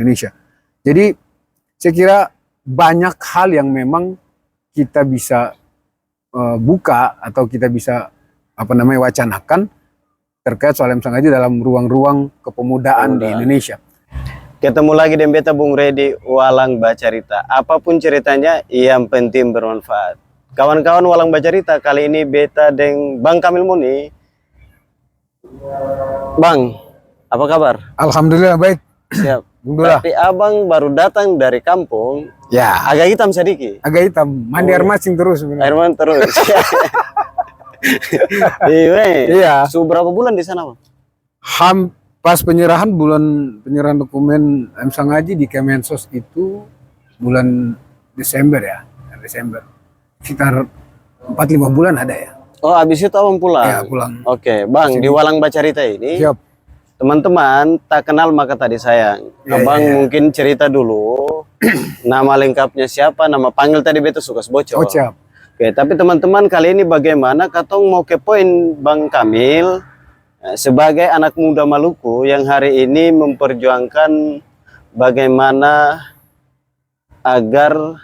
Indonesia. Jadi saya kira banyak hal yang memang kita bisa buka atau kita bisa wacanakan terkait soal M. Sangaji dalam ruang-ruang kepemudaan di Indonesia. Ketemu lagi dengan beta Bung Redi Walang Bacarita. Apapun ceritanya, yang penting bermanfaat. Kawan-kawan Walang Bacarita, kali ini beta dengan Bang Kamil Muni. Bang, apa kabar? Alhamdulillah baik. Siap. Alhamdulillah. Tapi abang baru datang dari kampung. Ya. Agak hitam sedikit. Agak hitam. Mandi air mancing terus. Air mancing terus. Iya. Sudah berapa bulan di sana, Bang? Pas penyerahan dokumen M. Sangaji di Kemensos itu bulan Desember ya. Desember. Sekitar 4-5 bulan ada ya. Oh, habis itu abang pulang? Ya, pulang. Oke, Bang, di Walang Bacarita ini. Siap. Teman-teman, tak kenal maka tadi sayang. Abang mungkin cerita dulu nama lengkapnya siapa, nama panggil tadi beta suka bocor. Oh, siap. Oke, tapi teman-teman kali ini bagaimana katong mau ke poin Bang Kamil sebagai anak muda Maluku yang hari ini memperjuangkan bagaimana agar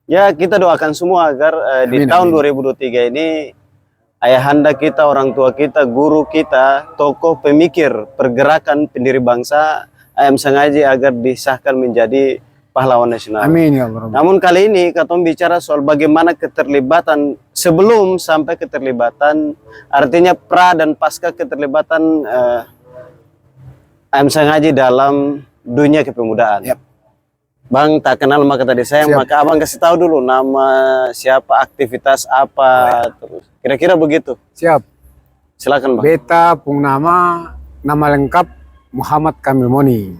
ya kita doakan semua agar di tahun 2023 ini ayahanda kita, orang tua kita, guru kita, tokoh pemikir pergerakan pendiri bangsa M. Sangaji agar disahkan menjadi pahlawan nasional. Amin ya Allah. Namun kali ini katong bicara soal bagaimana keterlibatan sebelum sampai keterlibatan, artinya pra dan pasca keterlibatan M. Sangaji dalam dunia kepemudaan. Yep. Bang, tak kenal maka tadi sayang, maka abang kasih tahu dulu nama siapa, aktivitas apa, terus kira-kira begitu. Siap. Silakan Bang. Beta pung nama lengkap Muhammad Kamil Moni.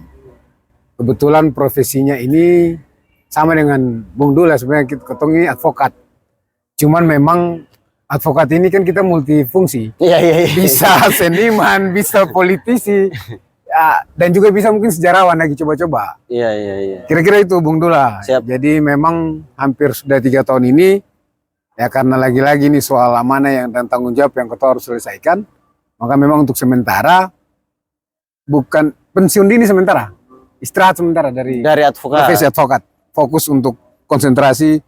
Kebetulan profesinya ini sama dengan Bung Dula, sebenarnya kita ketemu ini advokat. Cuman memang advokat ini kan kita multifungsi. Iya. Bisa seniman, bisa politisi, ya, dan juga bisa mungkin sejarawan lagi coba-coba. Iya. Kira-kira itu Bung Dula. Siap. Jadi memang hampir sudah 3 tahun ini, ya karena lagi-lagi ini soal amanah dan tanggung jawab yang ketua harus selesaikan, maka memang untuk sementara, bukan pensiun dini sementara, istirahat sementara dari advokat. Profesi advokat, fokus untuk konsentrasi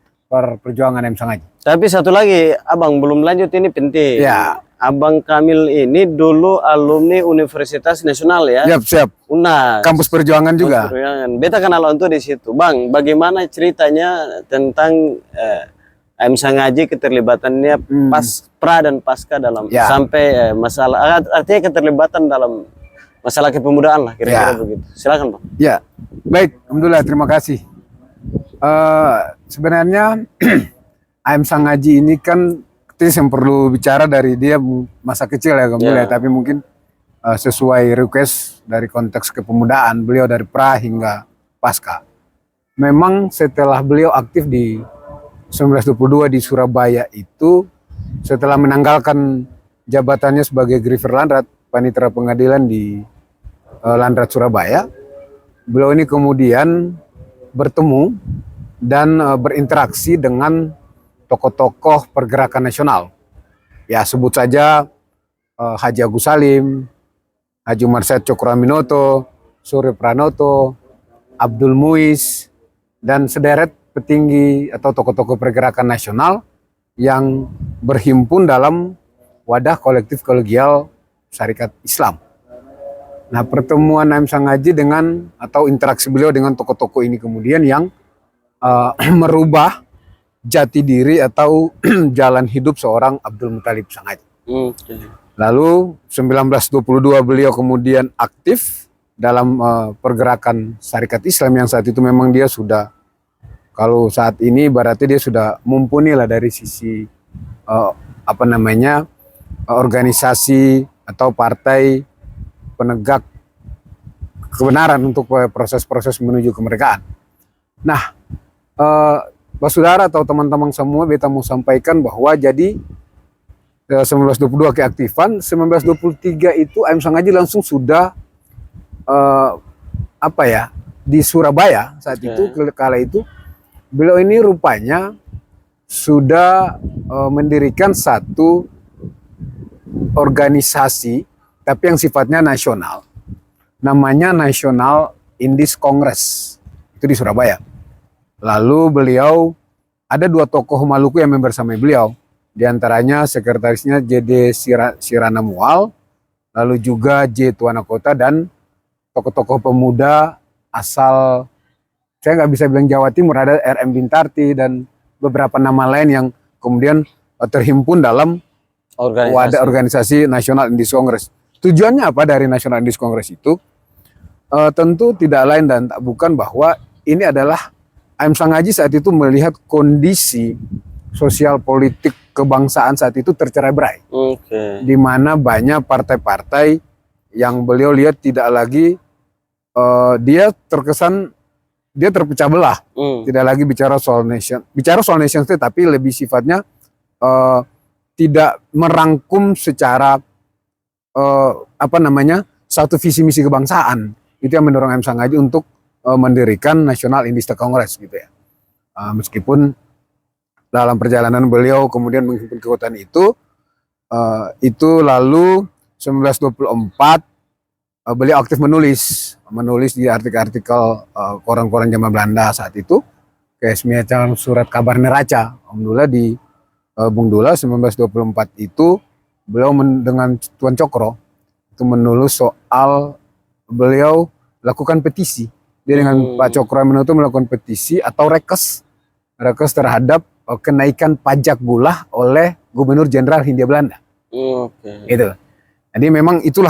perjuangan M. Sangaji. Tapi satu lagi, abang belum lanjut ini penting. Ya. Abang Kamil ini dulu alumni Universitas Nasional ya. Siap. UNAS. Kampus Perjuangan juga. Perjuangan. Beta kenal untuk di situ, Bang. Bagaimana ceritanya tentang M. Sangaji keterlibatannya pra dan pasca dalam sampai masalah, artinya keterlibatan dalam masalah kepemudaan lah, kira-kira begitu. Silakan Bang. Ya, baik. Alhamdulillah, terima kasih. Sebenarnya M. Sangaji ini kan yang perlu bicara dari dia masa kecil ya, tapi mungkin sesuai request dari konteks kepemudaan beliau dari pra hingga pasca. Memang setelah beliau aktif di 1922 di Surabaya itu, setelah menanggalkan jabatannya sebagai Griffer Landrat, Panitera Pengadilan di Landrat Surabaya, beliau ini kemudian bertemu dan berinteraksi dengan tokoh-tokoh pergerakan nasional. Ya sebut saja Haji Agus Salim, Haji Umar Said Cokroaminoto, Suryo Pranoto, Abdul Muiz, dan sederet petinggi atau tokoh-tokoh pergerakan nasional yang berhimpun dalam wadah kolektif kolegial Syarikat Islam. Nah, pertemuan M. Sangaji dengan atau interaksi beliau dengan tokoh-tokoh ini kemudian yang merubah jati diri atau jalan hidup seorang Abdul Muthalib Sangaji. Lalu 1922 beliau kemudian aktif dalam pergerakan Syarikat Islam yang saat itu memang dia sudah, kalau saat ini berarti dia sudah mumpuni lah dari sisi organisasi atau partai penegak kebenaran untuk proses-proses menuju kemerdekaan. Nah, Pak Saudara atau teman-teman semua, beta mau sampaikan bahwa jadi 1922 keaktifan, 1923 itu M. Sangaji langsung sudah di Surabaya saat itu, kala itu beliau ini rupanya sudah mendirikan satu organisasi tapi yang sifatnya nasional, namanya National Indis Congress, itu di Surabaya. Lalu beliau ada 2 tokoh Maluku yang membersamai beliau, di antaranya sekretarisnya JD Sirana Mual, lalu juga J Tuana Kota, dan tokoh-tokoh pemuda asal, saya nggak bisa bilang Jawa Timur, ada RM Bintarti dan beberapa nama lain yang kemudian terhimpun dalam wadah organisasi Nasional Indis Congress. Tujuannya apa dari Nasional Indis Congress itu? Tentu tidak lain dan tak bukan bahwa ini adalah AM Sangaji saat itu melihat kondisi sosial politik kebangsaan saat itu tercerai-berai. Di mana banyak partai-partai yang beliau lihat tidak lagi, dia terpecah belah. Tidak lagi bicara soal nation state, tapi lebih sifatnya tidak merangkum secara satu visi misi kebangsaan. Itu yang mendorong AM Sangaji untuk mendirikan National Indis Congress gitu ya. Meskipun dalam perjalanan beliau kemudian menghimpun kekuatan itu lalu 1924 beliau aktif menulis di artikel-artikel koran-koran zaman Belanda saat itu, kayak semacam surat kabar neraca Bung Dula 1924 itu beliau dengan Tuan Cokro itu menulis soal beliau lakukan petisi. Dia dengan Pak Cokro Aminoto melakukan petisi atau rekes terhadap kenaikan pajak gula oleh Gubernur Jenderal Hindia Belanda. Itu. Jadi memang itu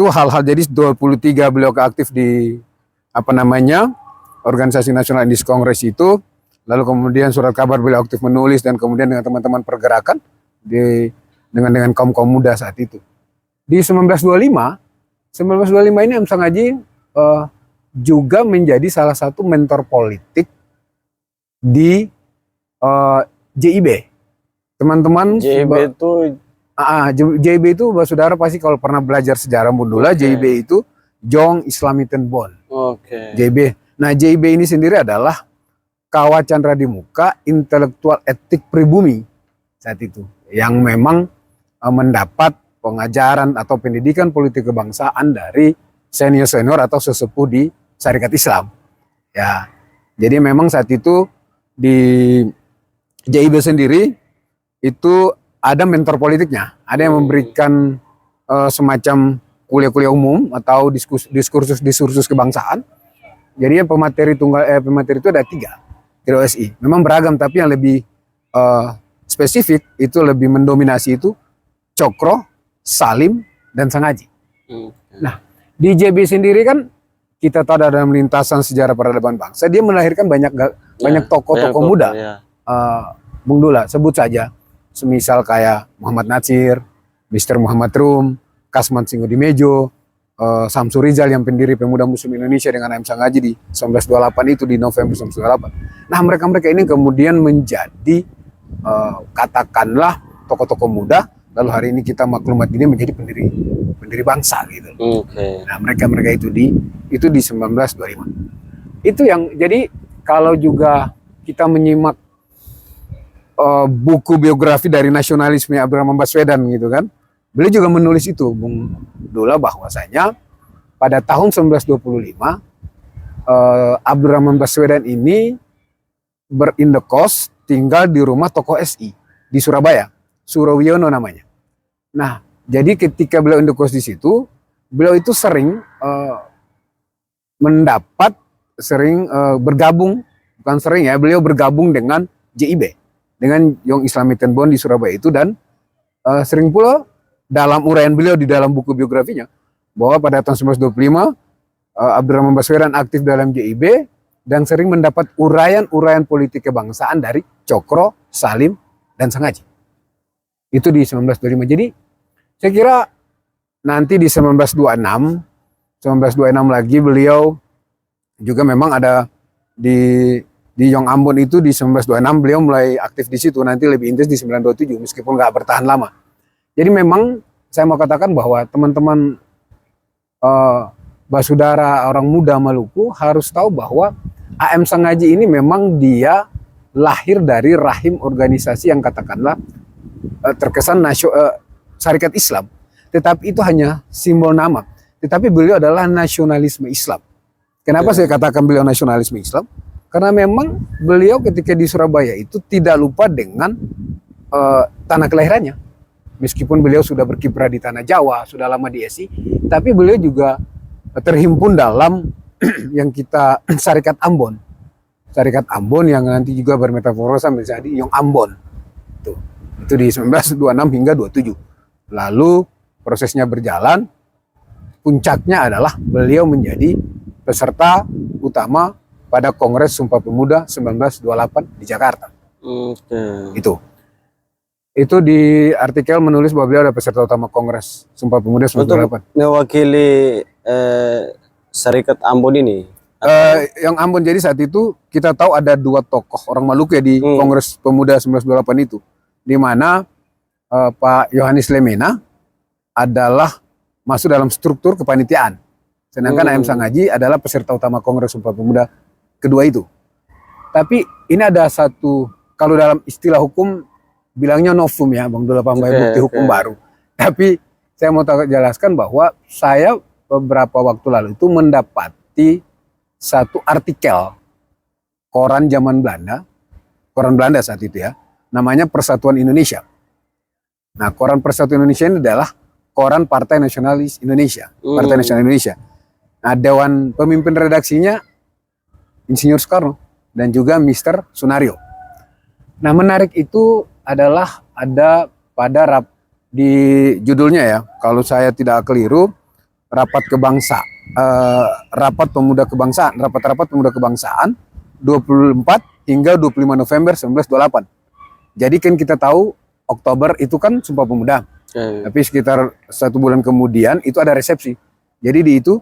hal-hal. Jadi 23 beliau aktif di organisasi Nasional Indis Congress itu, lalu kemudian surat kabar beliau aktif menulis, dan kemudian dengan teman-teman pergerakan dengan kaum muda saat itu. Di 1925 ini AM Sangaji juga menjadi salah satu mentor politik di JIB. Teman-teman JIB itu saudara pasti kalau pernah belajar sejarah Bundula, JIB itu Jong Islamiten Bond. JIB. Nah, JIB ini sendiri adalah Kawah Chandra di Muka intelektual etik pribumi saat itu, yang memang mendapat pengajaran atau pendidikan politik kebangsaan dari senior-senior atau sesepuh di Syarikat Islam. Ya. Jadi memang saat itu di JIB sendiri itu ada mentor politiknya, ada yang memberikan semacam kuliah-kuliah umum atau diskursus kebangsaan. Jadi yang pemateri itu ada 3 di OSI. Memang beragam, tapi yang lebih spesifik itu lebih mendominasi itu Cokro, Salim, dan Sangaji. Nah, di JB sendiri kan kita tahu ada dalam lintasan sejarah peradaban bangsa, dia melahirkan banyak tokoh-tokoh muda. Bung Dula sebut saja, semisal kayak Muhammad Natsir, Mr. Muhammad Rum, Kasman Singgodimejo, Samsur Rizal yang pendiri Pemuda Muslim Indonesia dengan AM Sangaji di 1928 itu, di November 1928. Nah, mereka ini kemudian menjadi katakanlah tokoh-tokoh muda. Lalu hari ini kita maklumat ini menjadi pendiri bangsa gitu. Nah, mereka itu di 1925. Itu yang jadi kalau juga kita menyimak buku biografi dari nasionalisme Abdurrahman Baswedan gitu kan, beliau juga menulis itu, Bung Dula, bahwasanya pada tahun 1925 Abdurrahman Baswedan ini berindekos tinggal di rumah tokoh SI di Surabaya, Surawiono namanya. Nah, jadi ketika beliau indekos di situ, beliau itu sering bergabung, bukan sering ya, beliau bergabung dengan JIB, dengan Young Islamiten Bond di Surabaya itu, dan sering pula dalam uraian beliau di dalam buku biografinya bahwa pada tahun 1925 Abdurrahman Baswedan aktif dalam JIB dan sering mendapat uraian politik kebangsaan dari Cokro, Salim, dan Sangaji. Itu di 1925. Jadi saya kira nanti di 1926 lagi beliau juga memang ada di Yong Ambon itu di 1926 beliau mulai aktif di situ, nanti lebih intens di 1927 meskipun nggak bertahan lama. Jadi memang saya mau katakan bahwa teman-teman basudara orang muda Maluku harus tahu bahwa AM Sangaji ini memang dia lahir dari rahim organisasi yang katakanlah terkesan Syarikat Islam, tetapi itu hanya simbol nama. Tetapi beliau adalah nasionalisme Islam. Kenapa saya katakan beliau nasionalisme Islam? Karena memang beliau ketika di Surabaya itu tidak lupa dengan tanah kelahirannya. Meskipun beliau sudah berkiprah di tanah Jawa, sudah lama di SI, tapi beliau juga terhimpun dalam yang kita Syarikat Ambon. Syarikat Ambon yang nanti juga bermetaforosa menjadi Yong Ambon. Itu di 1926 hingga 27. Lalu prosesnya berjalan, puncaknya adalah beliau menjadi peserta utama pada Kongres Sumpah Pemuda 1928 di Jakarta. Itu di artikel menulis bahwa beliau ada peserta utama Kongres Sumpah Pemuda 1928. Untuk mewakili Syarikat Ambon ini. Yang Ambon, jadi saat itu kita tahu ada dua tokoh orang Maluku ya di Kongres Pemuda 1928 itu, di mana Pak Yohanes Lemena adalah masuk dalam struktur kepanitiaan, sedangkan A.M. Sangaji adalah peserta utama Kongres Sumpah Pemuda kedua itu. Tapi ini ada satu, kalau dalam istilah hukum bilangnya novum ya, Bang Dula Pambai, bukti hukum baru. Tapi saya mau jelaskan bahwa saya beberapa waktu lalu itu mendapati satu artikel koran zaman Belanda, koran Belanda saat itu ya, namanya Persatuan Indonesia. Nah, koran Persatuan Indonesia ini adalah koran Partai Nasionalis Indonesia, Partai Nasional Indonesia. Nah, dewan pemimpin redaksinya Insinyur Soekarno dan juga Mr. Sunario. Nah, menarik itu adalah ada pada di judulnya ya, kalau saya tidak keliru, rapat pemuda kebangsaan 24 hingga 25 November 1928. Jadi kan kita tahu Oktober itu kan Sumpah Pemuda, tapi sekitar 1 bulan kemudian itu ada resepsi. Jadi di itu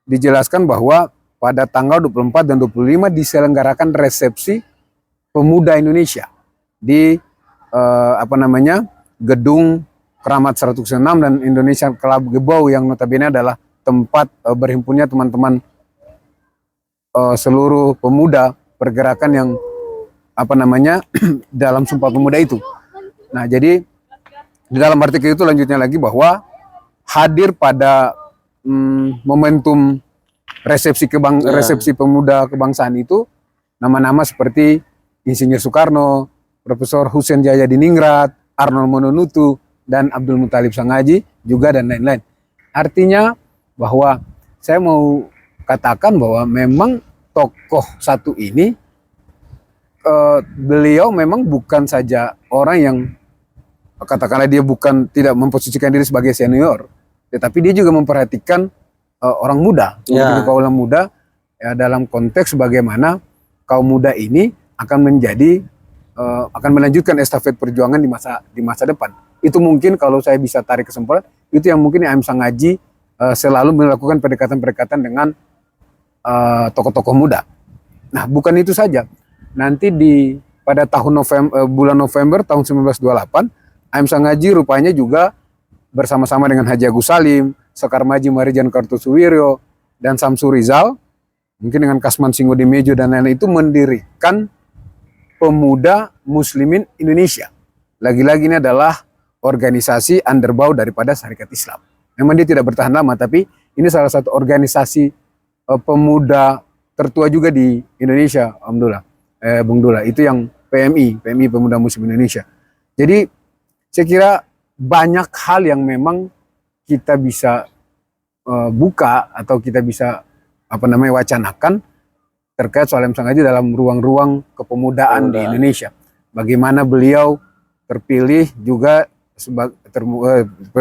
dijelaskan bahwa pada tanggal 24 dan 25 diselenggarakan resepsi pemuda Indonesia di Gedung Keramat 106 dan Indonesia Club Gebau, yang notabene adalah tempat berhimpunnya teman-teman seluruh pemuda pergerakan yang dalam Sumpah Pemuda itu. Nah, jadi di dalam artikel itu lanjutnya lagi bahwa hadir pada momentum resepsi pemuda kebangsaan itu nama-nama seperti Insinyur Soekarno, Profesor Hussein Jayadiningrat, Arnold Mononutu, dan Abdul Muthalib Sangaji juga, dan lain-lain. Artinya bahwa saya mau katakan bahwa memang tokoh satu ini beliau memang bukan saja orang yang katakanlah dia bukan tidak memposisikan diri sebagai senior, tetapi dia juga memperhatikan orang muda, kaum muda ya, dalam konteks bagaimana kaum muda ini akan menjadi akan melanjutkan estafet perjuangan di masa depan. Itu mungkin kalau saya bisa tarik kesimpulan, itu yang mungkin A.M. Sangaji selalu melakukan pendekatan-pendekatan dengan tokoh-tokoh muda. Nah, bukan itu saja. Nanti pada bulan November tahun 1928, A.M. Sangaji rupanya juga bersama-sama dengan Haji Agus Salim, Sekar Maji Marijan Kartosuwiryo, dan Samsu Rizal, mungkin dengan Kasman Singodemejo dan lain-lain, itu mendirikan Pemuda Muslimin Indonesia. Lagi-lagi ini adalah organisasi underbow daripada Syarikat Islam. Memang dia tidak bertahan lama, tapi ini salah satu organisasi pemuda tertua juga di Indonesia, Bung Dula. Itu yang PMI Pemuda Muslim Indonesia. Jadi saya kira banyak hal yang memang kita bisa buka atau kita bisa wacanakan terkait soal A.M. Sangaji dalam ruang-ruang kepemudaan di Indonesia. Bagaimana beliau terpilih juga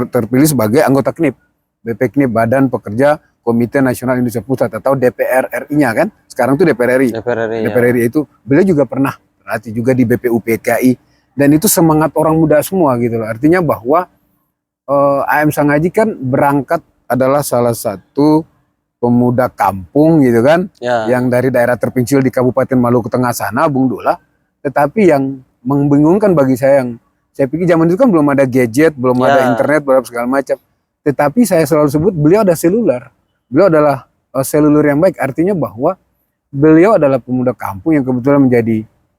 terpilih sebagai anggota KNIP, BPKNIP, Badan Pekerja Komite Nasional Indonesia Pusat, atau DPR RI-nya kan. Sekarang itu DPR RI. DPR RI itu beliau juga pernah berarti juga di BPUPKI, dan itu semangat orang muda semua gitu loh. Artinya bahwa A.M. Sangaji kan berangkat adalah salah satu pemuda kampung gitu kan, yang dari daerah terpencil di Kabupaten Maluku Tengah sana, Bung Dula. Tetapi yang membingungkan bagi saya, yang saya pikir zaman itu kan belum ada gadget, belum ada internet, belum segala macam. Tetapi saya selalu sebut beliau ada seluler. Beliau adalah seluler yang baik. Artinya bahwa beliau adalah pemuda kampung yang kebetulan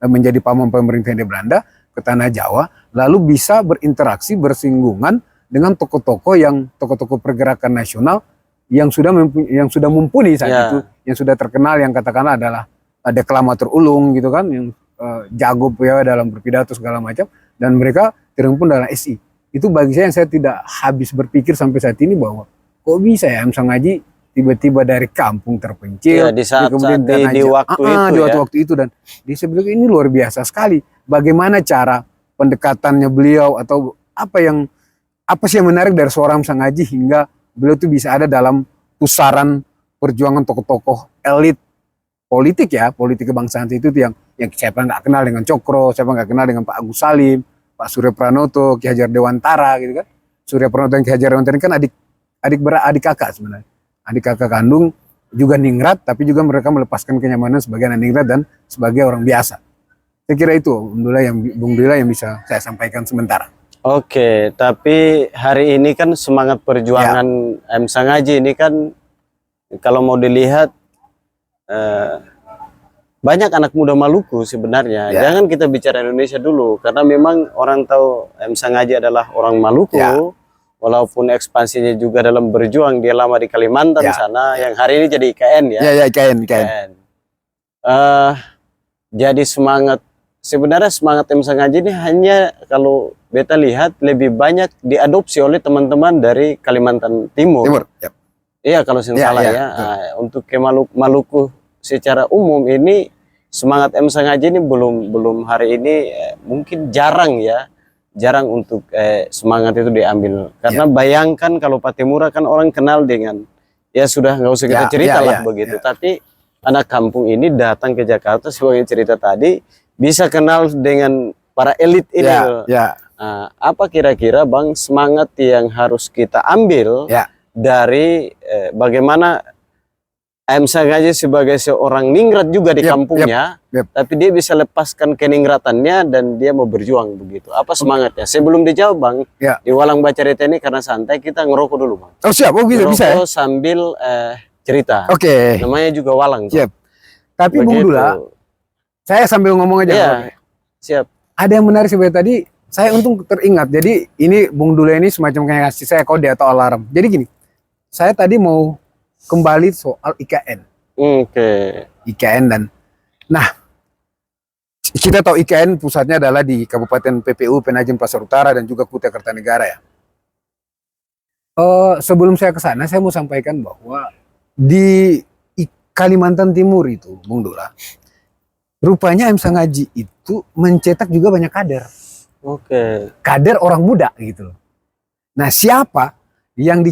menjadi pamong pemerintah di Belanda ke tanah Jawa, lalu bisa berinteraksi, bersinggungan dengan tokoh-tokoh pergerakan nasional yang sudah mumpuni saat Ya. itu, yang sudah terkenal, yang katakanlah adalah deklamator ulung gitu kan, yang jago ya dalam berpidato segala macam, dan mereka terhimpun dalam SI. Itu bagi saya yang saya tidak habis berpikir sampai saat ini bahwa kok bisa ya M. Sangaji tiba-tiba dari kampung terpencil, Ya, di saat- kemudian saat di waktu itu di ya. waktu itu, dan di sebenarnya ini luar biasa sekali. Bagaimana cara pendekatannya beliau, atau apa sih yang menarik dari seorang M. Sangaji hingga beliau tuh bisa ada dalam pusaran perjuangan tokoh-tokoh elit politik ya, politik kebangsaan itu tuh yang siapa nggak kenal dengan Cokro, siapa nggak kenal dengan Pak Agus Salim, Pak Surya Pranoto, Ki Hajar Dewantara gitu kan. Surya Pranoto dan Ki Hajar Dewantara ini kan adik kakak sebenarnya, adik kakak kandung, juga ningrat, tapi juga mereka melepaskan kenyamanan sebagai anak ningrat dan sebagai orang biasa. Saya kira itu Bung Dila yang bisa saya sampaikan sementara. Oke, tapi hari ini kan semangat perjuangan M. Sangaji ini kan kalau mau dilihat banyak anak muda Maluku sebenarnya. Ya. Jangan kita bicara Indonesia dulu, karena memang orang tahu M. Sangaji adalah orang Maluku. Ya. Walaupun ekspansinya juga dalam berjuang, dia lama di Kalimantan Ya. sana, yang hari ini jadi IKN ya. Ya, IKN. IKN. Jadi sebenarnya semangat M. Sangaji ini hanya kalau beta lihat lebih banyak diadopsi oleh teman-teman dari Kalimantan Timur. Ya. Iya, kalau saya Ya, salah ya, ya. betul. Untuk ke Maluku secara umum ini semangat M. Sangaji ini belum hari ini mungkin jarang untuk semangat itu diambil. Karena bayangkan kalau Patimura kan orang kenal dengan ya sudah nggak usah kita cerita lah begitu. Tapi anak kampung ini datang ke Jakarta sebagai cerita tadi bisa kenal dengan para elit ini. Nah, apa kira-kira Bang semangat yang harus kita ambil dari bagaimana M. Sangaji sebagai seorang ningrat juga di kampungnya, tapi dia bisa lepaskan keningratannya dan dia mau berjuang begitu. Apa semangatnya? Sebelum dijawab Bang, di Walang Bacarita ini karena santai kita ngerokok dulu Bang. Oh siap, bisa ya. Sambil cerita. Oke. Namanya juga Walang. Siap. Tapi Bung Dula, saya sambil ngomong aja. Iya, siap. Ada yang menarik sebenarnya tadi, saya untung teringat. Jadi ini Bung Dula ini semacam kayak ngasih saya kode atau alarm. Jadi gini, saya tadi mau kembali soal IKN. Oke. IKN nah kita tahu IKN pusatnya adalah di Kabupaten PPU Penajem Pasar Utara dan juga Kutai Kartanegara ya. Sebelum saya ke sana, saya mau sampaikan bahwa di Kalimantan Timur itu, Bung Dula, rupanya M. Sangaji itu mencetak juga banyak kader. Oke. Kader orang muda gitu loh. Nah, siapa yang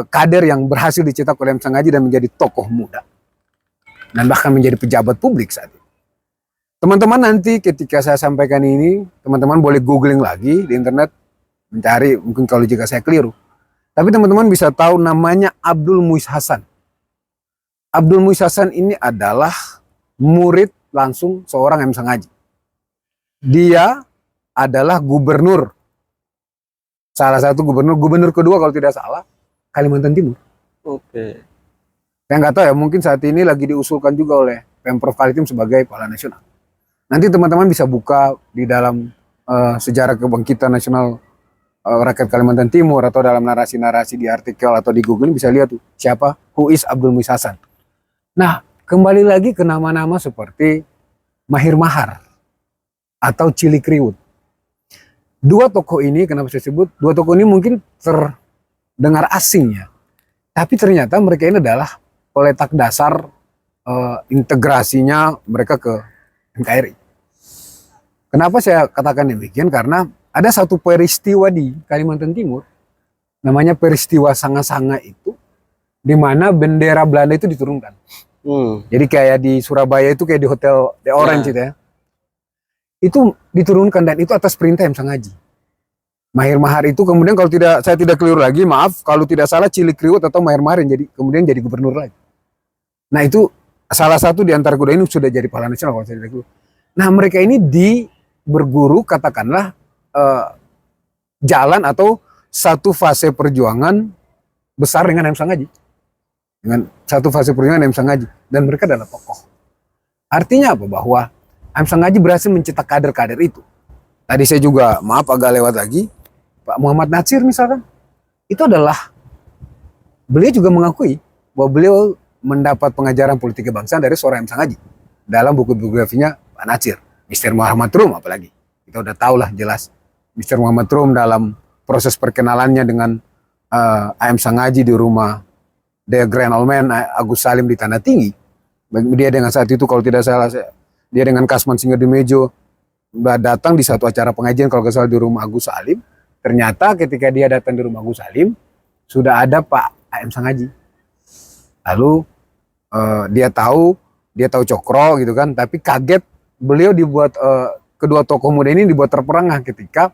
kader yang berhasil dicetak oleh M. Sangaji dan menjadi tokoh muda dan bahkan menjadi pejabat publik saat itu. Teman-teman nanti ketika saya sampaikan ini, teman-teman boleh googling lagi di internet, mencari mungkin kalau jika saya keliru. Tapi teman-teman bisa tahu namanya Abdul Muiz Hasan. Abdul Muiz Hasan ini adalah murid langsung seorang M. Sangaji. Dia adalah gubernur, salah satu gubernur kedua kalau tidak salah, Kalimantan Timur. Oke. Saya nggak tahu ya, mungkin saat ini lagi diusulkan juga oleh Pemprov Kaltim sebagai pahlawan nasional. Nanti teman-teman bisa buka di dalam sejarah kebangkitan nasional rakyat Kalimantan Timur atau dalam narasi-narasi di artikel atau di Google bisa lihat tuh siapa who is Abdul Muiz Hasan. Nah, kembali lagi ke nama-nama seperti Mahir Mahar atau Cili Kriwut. Dua tokoh ini, kenapa saya sebut? Dua tokoh ini mungkin terdengar asing ya. Tapi ternyata mereka ini adalah peletak dasar integrasinya mereka ke NKRI. Kenapa saya katakan demikian? Karena ada satu peristiwa di Kalimantan Timur, namanya peristiwa Sanga-Sanga itu, di mana bendera Belanda itu diturunkan. Jadi kayak di Surabaya itu kayak di Hotel The Orange gitu ya. Itu diturunkan dan itu atas perintah M. Sangaji. Mahir Mahar itu kemudian kalau saya tidak keliru lagi, maaf kalau tidak salah Cili Kriwut atau Mahir Mahar yang kemudian jadi gubernur lagi. Nah itu salah satu di antara kedua ini sudah jadi pahlawan nasional kalau saya tidak keliru. Nah mereka ini berguru katakanlah jalan atau satu fase perjuangan besar dengan M. Sangaji. Dengan satu fase perjuangan M. Sangaji. Dan mereka adalah tokoh. Artinya apa? Bahwa M. Sangaji berhasil mencetak kader-kader itu. Tadi saya juga, maaf agak lewat lagi, Pak Muhammad Natsir misalkan, itu adalah beliau juga mengakui bahwa beliau mendapat pengajaran politik kebangsaan dari seorang M. Sangaji dalam buku biografinya Pak Natsir, Mr. Muhammad Rum apalagi. Kita udah tahu lah jelas Mr. Muhammad Rum dalam proses perkenalannya dengan AM Sangaji di rumah The Grand Old Man Agus Salim di Tanah Tinggi. Dia dengan saat itu kalau tidak salah dia dengan Kasman Singgodimejo datang di satu acara pengajian kalau tidak salah di rumah Agus Salim. Ternyata ketika dia datang di rumah Agus Salim sudah ada Pak AM Sangaji. Lalu dia tahu Cokro gitu kan, tapi kaget beliau dibuat kedua tokoh muda ini dibuat terperangah ketika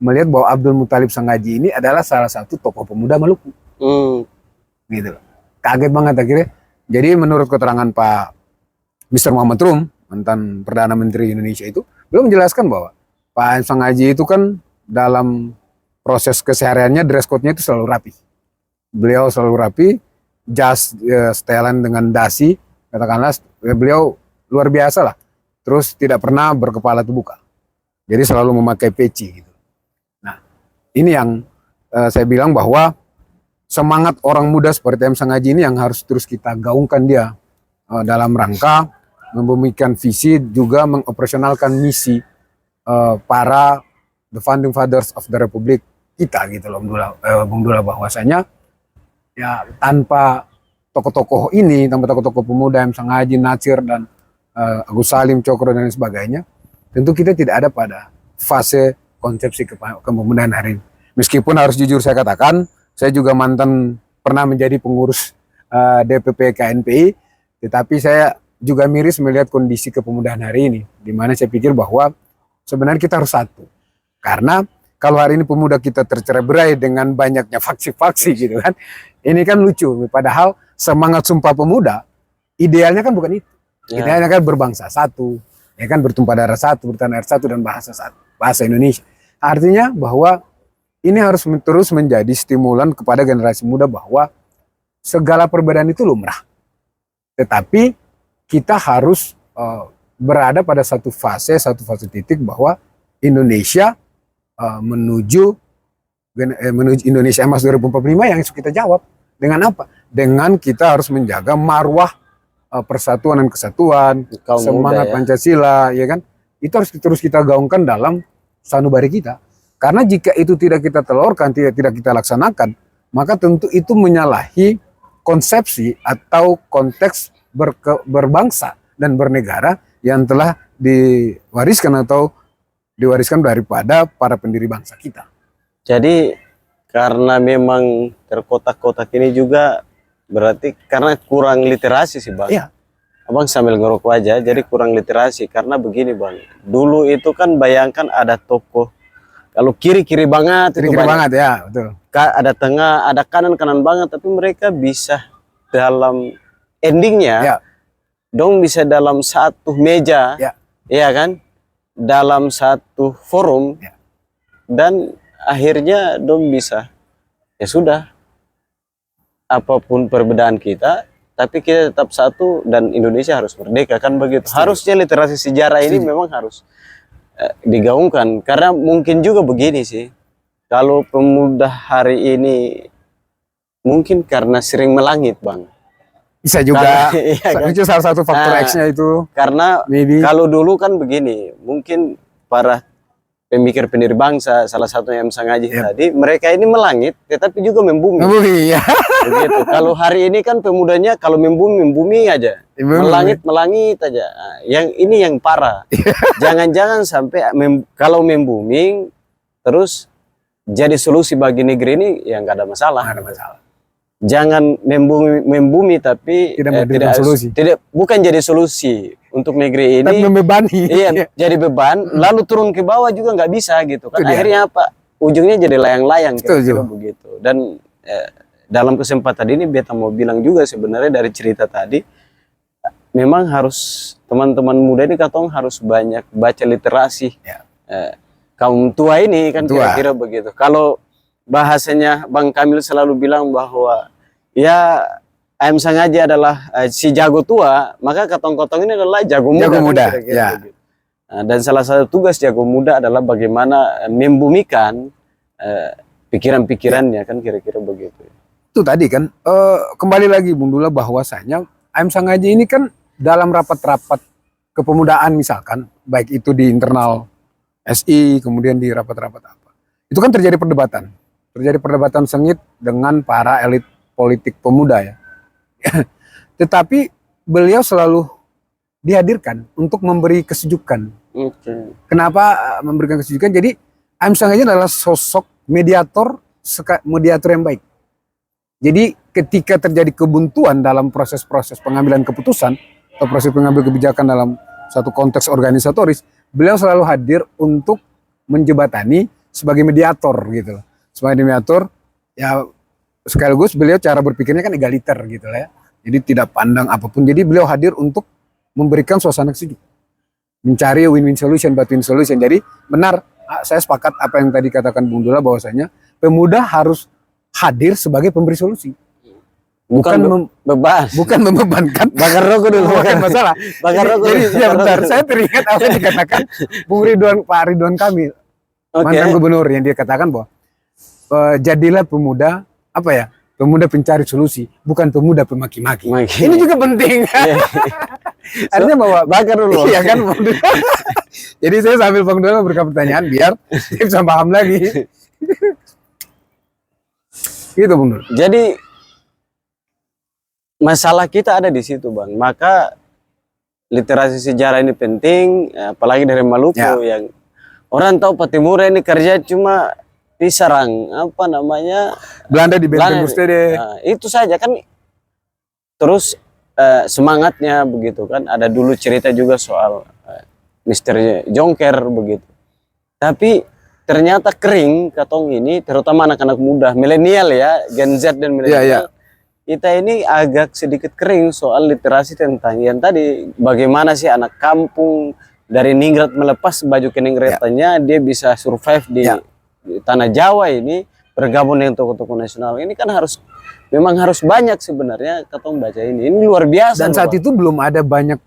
melihat bahwa Abdul Muthalib Sangaji ini adalah salah satu tokoh pemuda Maluku. Gitu loh. Kaget banget akhirnya. Jadi menurut keterangan Pak Mr. Muhammad Rum, mantan Perdana Menteri Indonesia itu, beliau menjelaskan bahwa Pak Sangaji itu kan dalam proses kesehariannya dress code-nya itu selalu rapi. Beliau selalu rapi, jas setelan dengan dasi, katakanlah beliau luar biasa lah. Terus tidak pernah berkepala terbuka. Jadi selalu memakai peci gitu. Ini yang saya bilang bahwa semangat orang muda seperti M. Sangaji ini yang harus terus kita gaungkan dia dalam rangka membumikan visi juga mengoperasionalkan misi para the founding fathers of the Republic kita gitu loh Bung Dula bahwasanya ya tanpa tokoh-tokoh ini, tanpa tokoh-tokoh pemuda M. Sangaji, Natsir dan Agus Salim, Cokro dan sebagainya, tentu kita tidak ada pada fase konsepsi kepemudaan hari ini. Meskipun harus jujur saya katakan, saya juga pernah menjadi pengurus DPP KNPI, tetapi saya juga miris melihat kondisi kepemudaan hari ini, di mana saya pikir bahwa sebenarnya kita harus satu. Karena kalau hari ini pemuda kita tercerai-berai dengan banyaknya faksi-faksi gitu kan, ini kan lucu. Padahal semangat Sumpah Pemuda, idealnya kan bukan itu. Idealnya kan berbangsa satu, ya kan bertumpah darah satu, bertanah air satu dan bahasa satu, bahasa Indonesia. Artinya bahwa ini harus terus menjadi stimulan kepada generasi muda bahwa segala perbedaan itu lumrah. Tetapi kita harus berada pada satu fase titik bahwa Indonesia menuju Indonesia Emas 2045 yang kita jawab. Dengan apa? Dengan kita harus menjaga marwah persatuan dan kesatuan, semangat Pancasila, ya kan? Itu harus terus kita gaungkan dalam sanubari kita. Karena jika itu tidak kita telurkan, tidak kita laksanakan, maka tentu itu menyalahi konsepsi atau konteks berbangsa dan bernegara yang telah diwariskan daripada para pendiri bangsa kita. Jadi karena memang terkotak-kotak ini juga berarti karena kurang literasi sih Bang. Iya. Abang sambil ngerokok aja, jadi kurang literasi. Karena begini Bang, dulu itu kan bayangkan ada tokoh, kalau kiri-kiri banget, kiri-kiri banget ya, betul. Ada tengah, ada kanan-kanan banget, tapi mereka bisa dalam endingnya, dong bisa dalam satu meja, ya kan, dalam satu forum, dan akhirnya dong bisa, ya sudah, apapun perbedaan kita, tapi kita tetap satu dan Indonesia harus merdeka kan begitu. Harusnya literasi sejarah ini memang harus digaungkan, karena mungkin juga begini sih, kalau pemuda hari ini mungkin karena sering melangit Bang, bisa juga iya, kan? Itu salah satu faktor X-nya itu, karena kalau dulu kan begini, mungkin para pemikir pendiri bangsa, salah satunya M. Sangaji tadi, mereka ini melangit tetapi juga membumi. Ya. Begitu. Kalau hari ini kan pemudanya kalau membumi aja, melangit aja. Nah, yang ini yang parah. Jangan-jangan sampai kalau membumi terus jadi solusi bagi negeri ini, ya nggak ada masalah. Nggak ada masalah. Jangan membumi tapi tidak solusi. Bukan jadi solusi untuk negeri ini. Tapi membebani. Iya, jadi beban. Lalu turun ke bawah juga nggak bisa gitu kan. Akhirnya apa? Ujungnya jadi layang-layang kira-kira begitu. Dan dalam kesempatan ini beta mau bilang juga sebenarnya dari cerita tadi, memang harus teman-teman muda ini katong harus banyak baca literasi. Kaum tua ini kan kira-kira begitu. Kalau bahasanya Bang Kamil selalu bilang bahwa ya AM Sangaji adalah si jago tua, maka katong-katong ini adalah jago muda. Kan, kira-kira begitu. Nah, dan salah satu tugas jago muda adalah bagaimana membumikan pikiran-pikirannya kan kira-kira begitu. itu tadi kan kembali lagi Bung Dula bahwasanya AM Sangaji ini kan dalam rapat-rapat kepemudaan misalkan baik itu di internal SI kemudian di rapat-rapat apa itu kan terjadi perdebatan sengit dengan para elit politik pemuda ya. Tetapi beliau selalu dihadirkan untuk memberi kesejukan. Kenapa memberikan kesejukan? Jadi AM Sangaji adalah sosok mediator yang baik. Jadi ketika terjadi kebuntuan dalam proses-proses pengambilan keputusan atau proses pengambil kebijakan dalam satu konteks organisatoris, beliau selalu hadir untuk menjebatani sebagai mediator gitu loh. Sebagai mediator ya sekaligus beliau cara berpikirnya kan egaliter gitu lah ya. Jadi tidak pandang apapun. Jadi beliau hadir untuk memberikan suasana sejuk. Mencari win-win solution, win solution. Jadi benar, saya sepakat apa yang tadi katakan Bung Dula bahwasanya pemuda harus hadir sebagai pemberi solusi. Bukan beban. Bukan membebankan. Bakar rokok dulu. Bukan masalah. Bakar rokok. Jadi ya bentar, saya teringat apa yang dikatakan Pak Ridwan Kamil, mantan gubernur, yang dia katakan bahwa jadilah pemuda apa ya? Pemuda pencari solusi, bukan pemuda pemaki-maki. Ini juga penting. Artinya bahwa bakar dulu. Iya kan. Jadi saya sambil Bang Dula memberikan pertanyaan biar dia bisa paham lagi. Gitu Bung Dula. Jadi masalah kita ada di situ Bang. Maka literasi sejarah ini penting, apalagi dari Maluku yang orang tahu Patimura ini kerja cuma diserang apa namanya Belanda di Benteng Gustede. Itu saja kan. Terus semangatnya begitu kan. Ada dulu cerita juga soal Mister Jonker begitu. Tapi ternyata kering katong ini, terutama anak-anak muda, milenial ya, Gen Z dan milenial. Kita ini agak sedikit kering soal literasi tentang yang tadi bagaimana sih anak kampung dari ningrat melepas baju keningratannya dia bisa survive di tanah Jawa ini, bergabung dengan tokoh-tokoh nasional. Ini kan memang harus banyak sebenarnya katong baca ini. Ini luar biasa. Dan saat itu belum ada banyak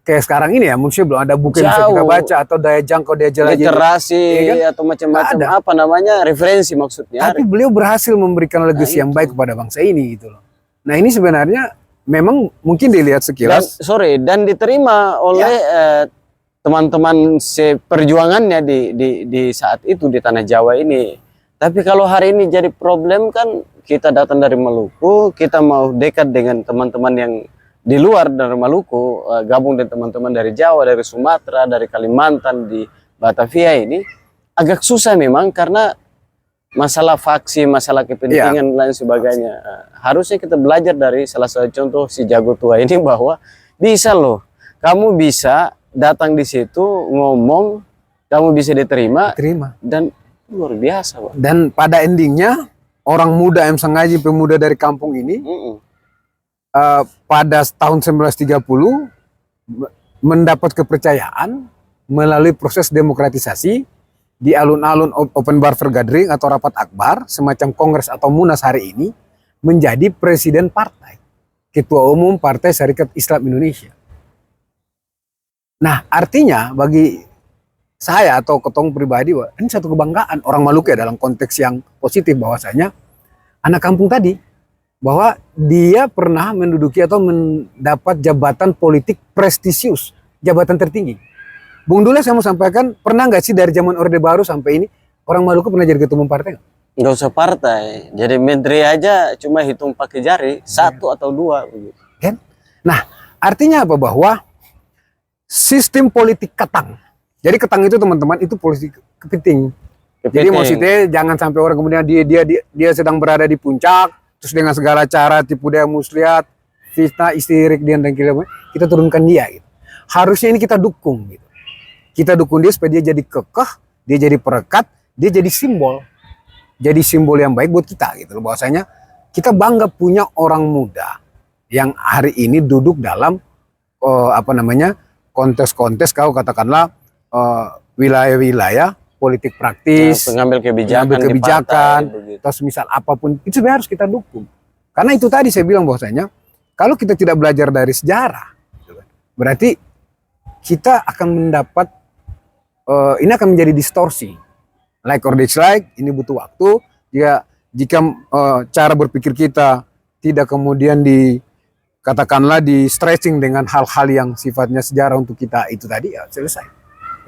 kayak sekarang ini ya, maksudnya belum ada buku yang bisa kita baca atau daya jangkau daya jelajah literasi atau macam-macam apa namanya referensi maksudnya. Tapi beliau berhasil memberikan legasi yang baik kepada bangsa ini gitu loh. Nah ini sebenarnya memang mungkin dilihat sekilas dan diterima oleh teman-teman seperjuangannya di saat itu di tanah Jawa ini. Tapi kalau hari ini jadi problem kan, kita datang dari Maluku, kita mau dekat dengan teman-teman yang di luar dari Maluku, gabung dengan teman-teman dari Jawa, dari Sumatera, dari Kalimantan, di Batavia ini agak susah memang karena masalah faksi, masalah kepentingan dan lain sebagainya. Harusnya kita belajar dari salah satu contoh si jago tua ini bahwa bisa loh, kamu bisa datang di situ ngomong, kamu bisa diterima. Dan luar biasa, Pak. Dan pada endingnya orang muda AM Sangaji, pemuda dari kampung ini pada tahun 1930 mendapat kepercayaan melalui proses demokratisasi di alun-alun open bar gathering atau rapat akbar, semacam kongres atau munas hari ini, menjadi presiden partai, ketua umum Partai Syarikat Islam Indonesia. Nah, artinya bagi saya atau ketong pribadi, ini satu kebanggaan orang Maluku ya, dalam konteks yang positif bahwasanya anak kampung tadi, bahwa dia pernah menduduki atau mendapat jabatan politik prestisius, jabatan tertinggi. Bung Dula, saya mau sampaikan, pernah nggak sih dari zaman Orde Baru sampai ini orang Maluku pernah jadi ketua umum partai? Nggak usah partai, jadi menteri aja cuma hitung pakai jari, satu atau dua begitu. Kan? Nah, artinya apa? Bahwa sistem politik ketang. Jadi ketang itu teman-teman itu politik kepiting. Jadi maksudnya jangan sampai orang kemudian dia sedang berada di puncak, terus dengan segala cara tipu daya muslihat, fitnah, istirik dan kita turunkan dia gitu. Harusnya ini kita dukung gitu. Kita dukung dia supaya dia jadi kekeh, dia jadi perekat, dia jadi simbol. Jadi simbol yang baik buat kita gitu. Bahwasanya kita bangga punya orang muda yang hari ini duduk dalam kontes-kontes katakanlah wilayah-wilayah politik praktis, pengambil kebijakan, terus misal apapun itu sebenarnya harus kita dukung. Karena itu tadi saya bilang bahwasanya kalau kita tidak belajar dari sejarah, berarti kita akan mendapat ini akan menjadi distorsi. Like or dislike, ini butuh waktu. jika cara berpikir kita tidak kemudian katakanlah di stretching dengan hal-hal yang sifatnya sejarah untuk kita itu tadi, ya selesai.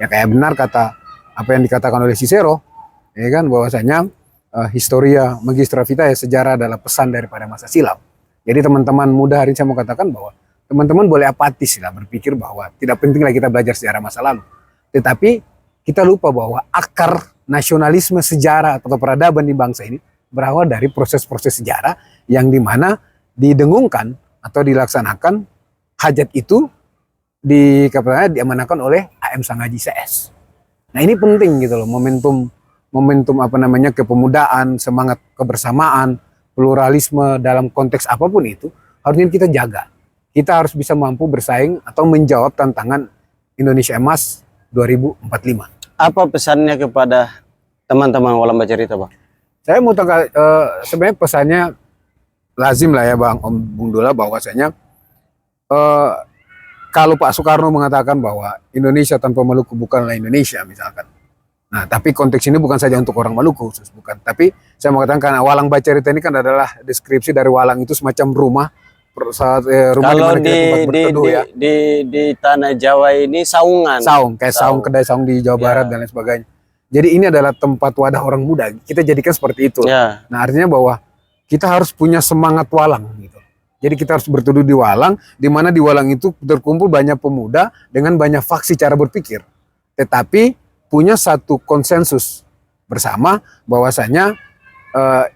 Ya kayak benar kata apa yang dikatakan oleh Cicero, ya kan, bahwasanya historia magistra vitae, sejarah adalah pesan daripada masa silam. Jadi teman-teman muda hari ini saya mau katakan bahwa teman-teman boleh apatis lah berpikir bahwa tidak pentinglah kita belajar sejarah masa lalu. Tetapi kita lupa bahwa akar nasionalisme sejarah atau peradaban di bangsa ini berawal dari proses-proses sejarah yang dimana didengungkan atau dilaksanakan hajat itu diamanahkan oleh AM Sanghaji CS. Nah ini penting gitu loh, momentum apa namanya kepemudaan, semangat kebersamaan, pluralisme dalam konteks apapun itu harusnya kita jaga. Kita harus bisa mampu bersaing atau menjawab tantangan Indonesia Emas 2045. Apa pesannya kepada teman-teman Walang Baca Cerita, Bang? Saya mau sebenarnya pesannya lazim lah ya Bung Dula, bahwasanya kalau Pak Soekarno mengatakan bahwa Indonesia tanpa Maluku bukanlah Indonesia misalkan. Nah, tapi konteks ini bukan saja untuk orang Maluku, bukan. Tapi saya mengatakan karena Walang Baca Cerita ini kan adalah deskripsi dari Walang itu semacam rumah kalau di tempat berteduh ya. Di tanah Jawa ini saungan. Kayak saung, kedai saung di Jawa Barat dan lain sebagainya. Jadi ini adalah tempat wadah orang muda. Kita jadikan seperti itu. Ya. Nah, artinya bahwa kita harus punya semangat Walang gitu. Jadi kita harus berteduh di Walang, di mana di Walang itu terkumpul banyak pemuda dengan banyak faksi cara berpikir. Tetapi punya satu konsensus bersama bahwasanya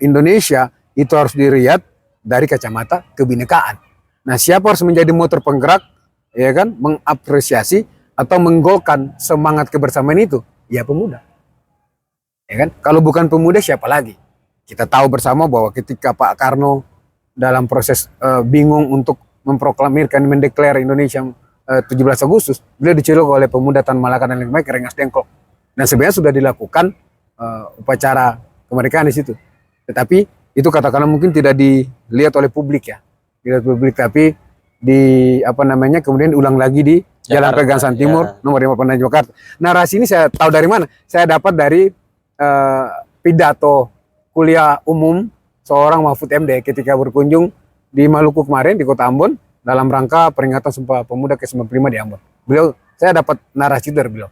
Indonesia itu harus dilihat dari kacamata kebinekaan. Nah, siapa harus menjadi motor penggerak, ya kan, mengapresiasi atau menggolkan semangat kebersamaan itu? Ya pemuda. Ya kan? Kalau bukan pemuda siapa lagi? Kita tahu bersama bahwa ketika Pak Karno dalam proses bingung untuk memproklamirkan, mendeklar Indonesia 17 Agustus, beliau diceluk oleh pemuda Tan Malaka dan lain-lain, Rengas Dengklok. Dan sebenarnya sudah dilakukan upacara kemerdekaan di situ. Tetapi itu katakanlah mungkin tidak dilihat oleh publik ya, dilihat publik, tapi kemudian ulang lagi di Jalan Pegangsaan Timur nomor 56 Jakarta. Narasi ini saya tahu dari mana? Saya dapat dari pidato kuliah umum seorang Mahfud MD ketika berkunjung di Maluku kemarin di Kota Ambon dalam rangka peringatan Sumpah Pemuda ke-95 di Ambon. Saya dapat narasi dari beliau.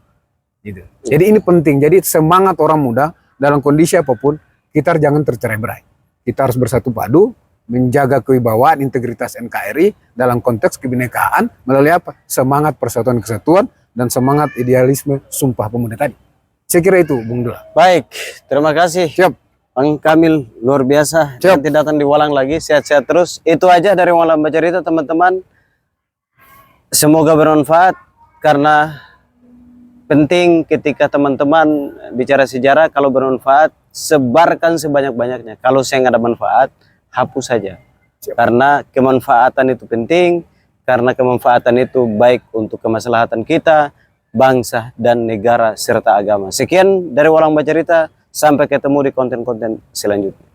Gitu. Jadi ini penting. Jadi semangat orang muda dalam kondisi apapun, kita jangan tercerai-berai. Kita harus bersatu padu, menjaga kewibawaan, integritas NKRI dalam konteks kebinekaan melalui apa? Semangat persatuan kesatuan dan semangat idealisme Sumpah Pemuda tadi. Saya kira itu, Bung Dula. Baik, terima kasih. Siap. Bang Kamil, luar biasa. Siap. Nanti datang di Walang lagi, sehat-sehat terus. Itu aja dari Walang Baca Cerita, teman-teman. Semoga bermanfaat, karena penting ketika teman-teman bicara sejarah, kalau bermanfaat, sebarkan sebanyak-banyaknya. Kalau saya nggak ada manfaat, hapus saja. Siap. Karena kemanfaatan itu penting, karena kemanfaatan itu baik untuk kemaslahatan kita, bangsa dan negara serta agama. Sekian dari Walang Baca Cerita, sampai ketemu di konten-konten selanjutnya.